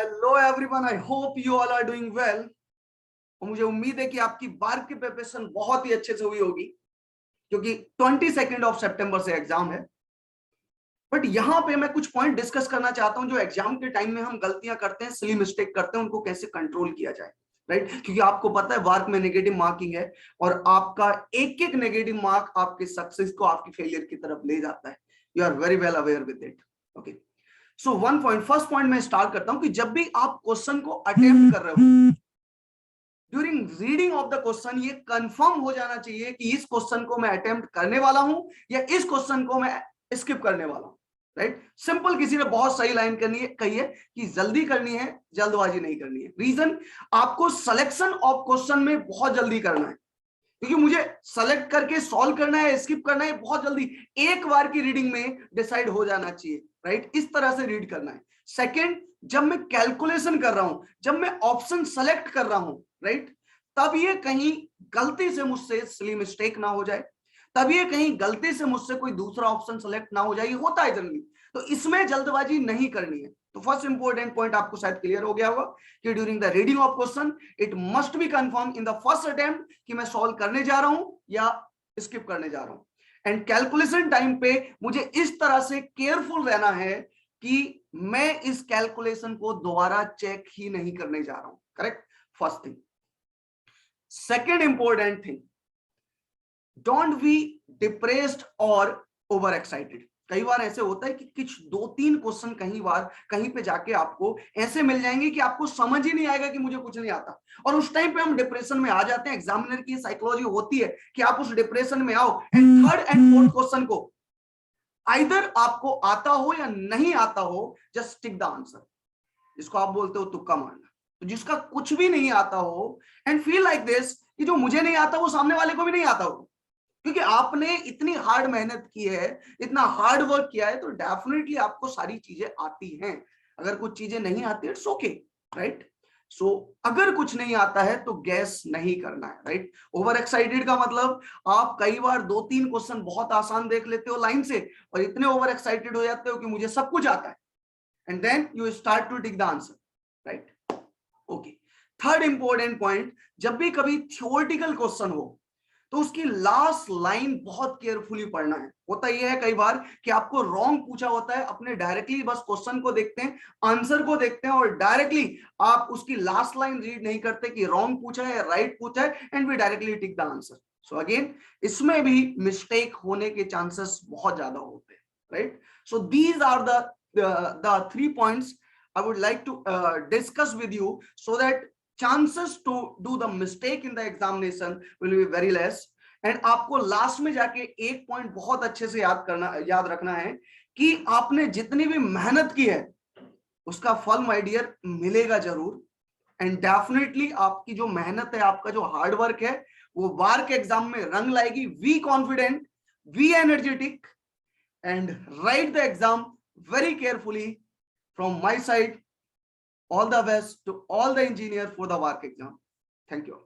Hello everyone, I hope you all are doing well. और मुझे उम्मीद है कि आपकी बार की प्रिपरेशन बहुत ही अच्छे से हुई होगी, क्योंकि 22 ऑफ सितंबर से एग्जाम है। बट यहाँ पे मैं कुछ पॉइंट डिस्कस करना चाहता हूँ जो एग्जाम के टाइम में हम गलतियां करते हैं, सिली मिस्टेक करते हैं, उनको कैसे कंट्रोल किया जाए, राइट? क्योंकि आपको पता है वर्क में नेगेटिव मार्किंग है और आपका एक एक नेगेटिव मार्क आपके सक्सेस को, आपकी फेलियर की तरफ ले जाता है। You are very well aware with it. Okay, so one point, first point मैं स्टार्ट करता हूं कि जब भी आप क्वेश्चन को अटेम्प्ट कर रहे हो, during reading of the question ये कंफर्म हो जाना चाहिए कि इस क्वेश्चन को मैं अटेम्प्ट करने वाला हूं या इस क्वेश्चन को मैं स्किप करने वाला हूं, राइट? सिंपल, किसी ने बहुत सही लाइन कही है कि जल्दी करनी है, जल्दबाजी नहीं करनी है। रीजन, आपको सिलेक्शन ऑफ क्वेश्चन में बहुत जल्दी करना है, क्योंकि मुझे सेलेक्ट करके सॉल्व करना है, स्किप करना है, बहुत जल्दी एक बार की रीडिंग में डिसाइड हो जाना चाहिए, राइट? इस तरह से रीड करना है। सेकंड, जब मैं कैलकुलेशन कर रहा हूं, जब मैं ऑप्शन सेलेक्ट कर रहा हूं, राइट, तब ये कहीं गलती से मुझसे सिली मिस्टेक ना हो जाए, तब ये कहीं गलती से मुझसे कोई दूसरा ऑप्शन सेलेक्ट ना हो जाए, ये होता है जनरली। तो इसमें जल्दबाजी नहीं करनी है। तो फर्स्ट इंपॉर्टेंट पॉइंट आपको शायद क्लियर हो गया होगा कि during the reading of question it must be confirm in the first attempt कि मैं सॉल्व करने जा रहा हूं या स्किप करने जा रहा हूं। एंड कैलकुलेशन टाइम पे मुझे इस तरह से केयरफुल रहना है कि मैं इस कैलकुलेशन को दोबारा चेक ही नहीं करने जा रहा हूं। Correct, first thing. Second important thing, don't be depressed और ओवर एक्साइटेड। कई बार ऐसे होता है कि कुछ 2-3 क्वेश्चन कहीं पे जाके आपको ऐसे मिल जाएंगे कि आपको समझ ही नहीं आएगा कि मुझे कुछ नहीं आता, और उस टाइम पे हम डिप्रेशन में आ जाते हैं। एग्जामिनर की साइकोलॉजी होती है कि आप उस डिप्रेशन में आओ and third and fourth question को आइदर आपको आता हो या नहीं आता हो, जस्ट टिक द आंसर, जिसको आप बोलते हो तुक्का मारना। तो जिसका कुछ भी नहीं आता हो एंड फील लाइक दिस कि जो मुझे नहीं आता वो सामने वाले को भी नहीं आता हो, क्योंकि आपने इतनी हार्ड मेहनत की है, इतना हार्ड वर्क किया है, तो डेफिनेटली आपको सारी चीजें आती हैं। अगर कुछ चीजें नहीं आती, इट्स ओके, राइट? सो अगर कुछ नहीं आता है तो गैस नहीं करना है, राइट? ओवर एक्साइटेड का मतलब, आप कई बार 2-3 क्वेश्चन बहुत आसान देख लेते हो लाइन से और इतने ओवर एक्साइटेड हो जाते हो कि मुझे सब कुछ आता है, and then you start to tick the answer, right? Okay, third important point, जब भी कभी थ्योरेटिकल क्वेश्चन हो तो उसकी लास्ट लाइन बहुत केयरफुली पढ़ना है। होता यह है कई बार कि आपको रॉन्ग पूछा होता है, अपने डायरेक्टली बस क्वेश्चन को देखते हैं, आंसर को देखते हैं और डायरेक्टली आप उसकी लास्ट लाइन रीड नहीं करते कि रॉन्ग पूछा है, राइट पूछा है, and we directly tick the answer. So again, इसमें भी मिस्टेक होने के चांसेस बहुत ज्यादा होते हैं, right? So these are the 3 points I would like to discuss with you so that chances to do the mistake in the examination will be very less. And आपको last में जाके एक पॉइंट बहुत अच्छे से याद रखना है कि आपने जितनी भी मेहनत की है उसका फल माय डियर मिलेगा जरूर। एंड डेफिनेटली आपकी जो मेहनत है, आपका जो हार्ड वर्क है, वो बार के एग्जाम में रंग लाएगी। We confident, we energetic, and write the exam very carefully. From my side, all the best to all the engineers for the work exam. Thank you.